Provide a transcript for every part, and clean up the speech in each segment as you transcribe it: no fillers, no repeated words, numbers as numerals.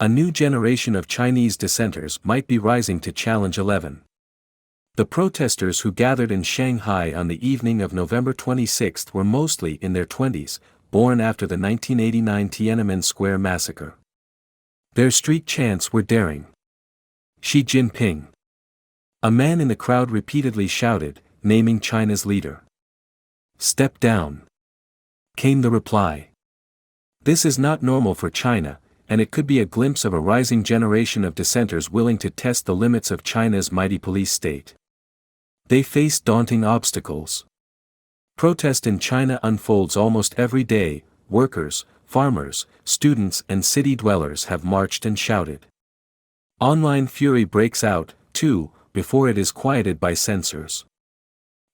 A new generation of Chinese dissenters might be rising to challenge 11. The protesters who gathered in Shanghai on the evening of November 26 were mostly in their 20s, born after the 1989 Tiananmen Square massacre. Their street chants were daring. Xi Jinping. A man in the crowd repeatedly shouted, naming China's leader. Step down. Came the reply. This is not normal for China, and it could be a glimpse of a rising generation of dissenters willing to test the limits of China's mighty police state. They face daunting obstacles. Protest in China unfolds almost every day. Workers, farmers, students and city dwellers have marched and shouted. Online fury breaks out, too, before it is quieted by censors.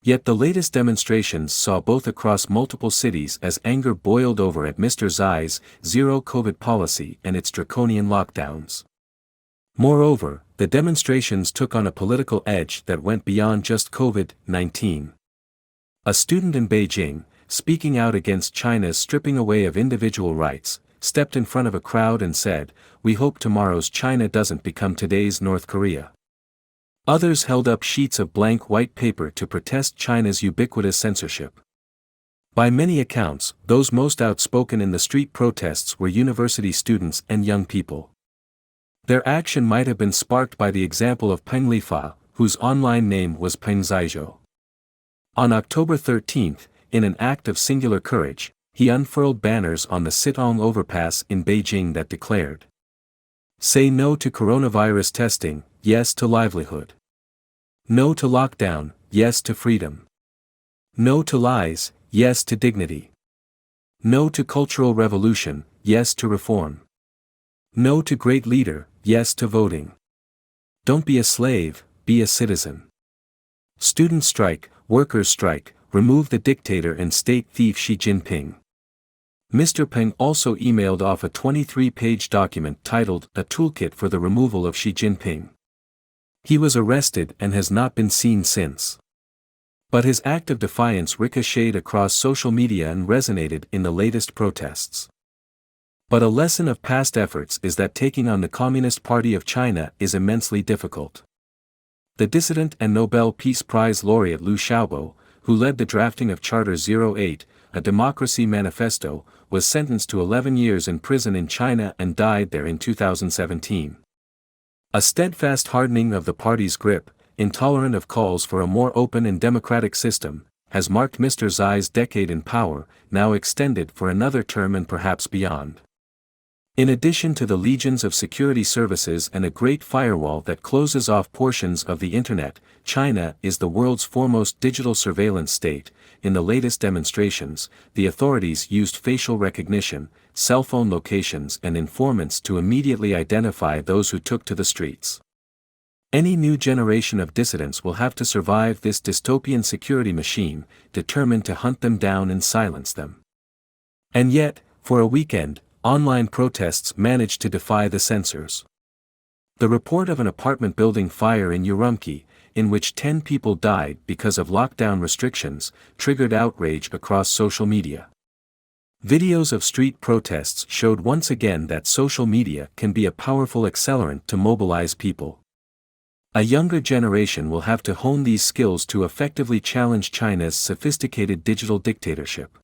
Yet the latest demonstrations saw both across multiple cities as anger boiled over at Mr. Xi's zero-COVID policy and its draconian lockdowns. Moreover, the demonstrations took on a political edge that went beyond just COVID-19. A student in Beijing, speaking out against China's stripping away of individual rights, stepped in front of a crowd and said, "We hope tomorrow's China doesn't become today's North Korea." Others held up sheets of blank white paper to protest China's ubiquitous censorship. By many accounts, those most outspoken in the street protests were university students and young people. Their action might have been sparked by the example of Peng Lifa, whose online name was Peng Zizhou. On October 13, in an act of singular courage, he unfurled banners on the Sitong overpass in Beijing that declared, "Say no to coronavirus testing, yes to livelihood. No to lockdown, yes to freedom. No to lies, yes to dignity. No to cultural revolution, yes to reform. No to great leader, yes to voting. Don't be a slave, be a citizen. Students strike, workers strike, remove the dictator and state thief Xi Jinping." Mr. Peng also emailed off a 23-page document titled "A Toolkit for the Removal of Xi Jinping." He was arrested and has not been seen since. But his act of defiance ricocheted across social media and resonated in the latest protests. But a lesson of past efforts is that taking on the Communist Party of China is immensely difficult. The dissident and Nobel Peace Prize laureate Liu Xiaobo, who led the drafting of Charter 08, a democracy manifesto, was sentenced to 11 years in prison in China and died there in 2017. A steadfast hardening of the party's grip, intolerant of calls for a more open and democratic system, has marked Mr. Xi's decade in power, now extended for another term and perhaps beyond. In addition to the legions of security services and a great firewall that closes off portions of the internet, China is the world's foremost digital surveillance state. In the latest demonstrations, the authorities used facial recognition, cell phone locations and informants to immediately identify those who took to the streets. Any new generation of dissidents will have to survive this dystopian security machine, determined to hunt them down and silence them. And yet, for a weekend, online protests managed to defy the censors. The report of an apartment building fire in Urumqi, in which 10 people died because of lockdown restrictions, triggered outrage across social media. Videos of street protests showed once again that social media can be a powerful accelerant to mobilize people. A younger generation will have to hone these skills to effectively challenge China's sophisticated digital dictatorship.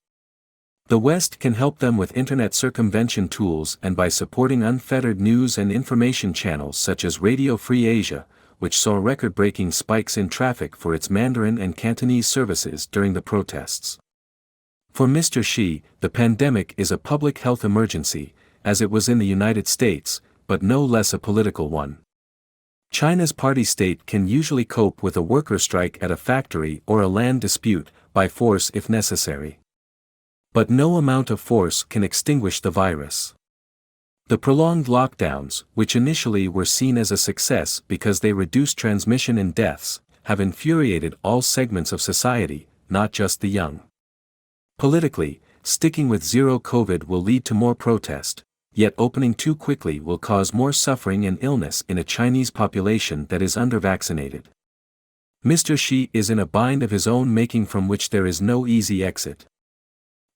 The West can help them with internet circumvention tools and by supporting unfettered news and information channels such as Radio Free Asia, which saw record-breaking spikes in traffic for its Mandarin and Cantonese services during the protests. For Mr. Xi, the pandemic is a public health emergency, as it was in the United States, but no less a political one. China's party state can usually cope with a worker strike at a factory or a land dispute, by force if necessary. But no amount of force can extinguish the virus. The prolonged lockdowns, which initially were seen as a success because they reduced transmission and deaths, have infuriated all segments of society, not just the young. Politically, sticking with zero COVID will lead to more protest, yet opening too quickly will cause more suffering and illness in a Chinese population that is under-vaccinated. Mr. Xi is in a bind of his own making from which there is no easy exit.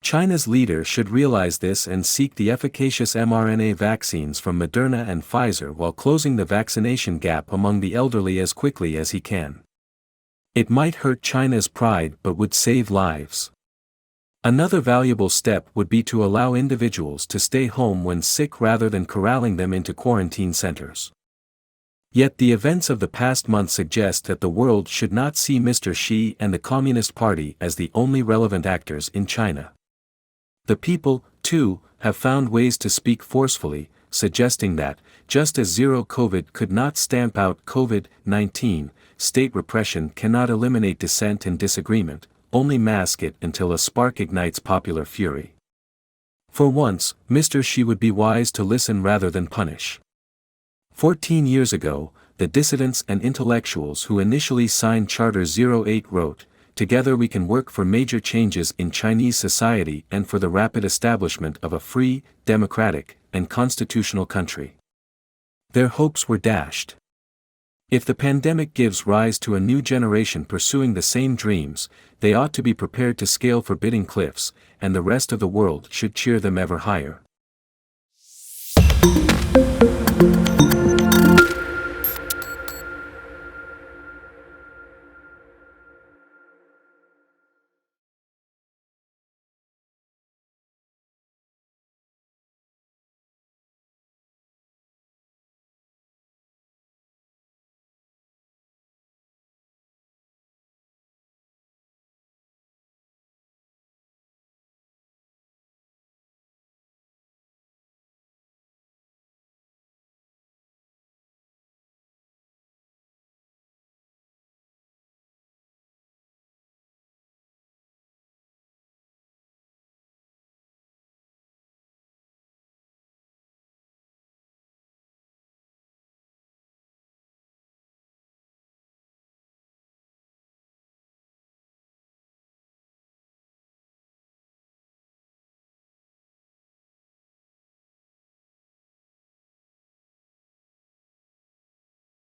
China's leader should realize this and seek the efficacious mRNA vaccines from Moderna and Pfizer while closing the vaccination gap among the elderly as quickly as he can. It might hurt China's pride but would save lives. Another valuable step would be to allow individuals to stay home when sick rather than corralling them into quarantine centers. Yet the events of the past month suggest that the world should not see Mr. Xi and the Communist Party as the only relevant actors in China. The people, too, have found ways to speak forcefully, suggesting that, just as zero COVID could not stamp out COVID-19, state repression cannot eliminate dissent and disagreement, only mask it until a spark ignites popular fury. For once, Mr. Xi would be wise to listen rather than punish. 14 years ago, the dissidents and intellectuals who initially signed Charter 08 wrote, "Together we can work for major changes in Chinese society and for the rapid establishment of a free, democratic, and constitutional country." Their hopes were dashed. If the pandemic gives rise to a new generation pursuing the same dreams, they ought to be prepared to scale forbidding cliffs, and the rest of the world should cheer them ever higher.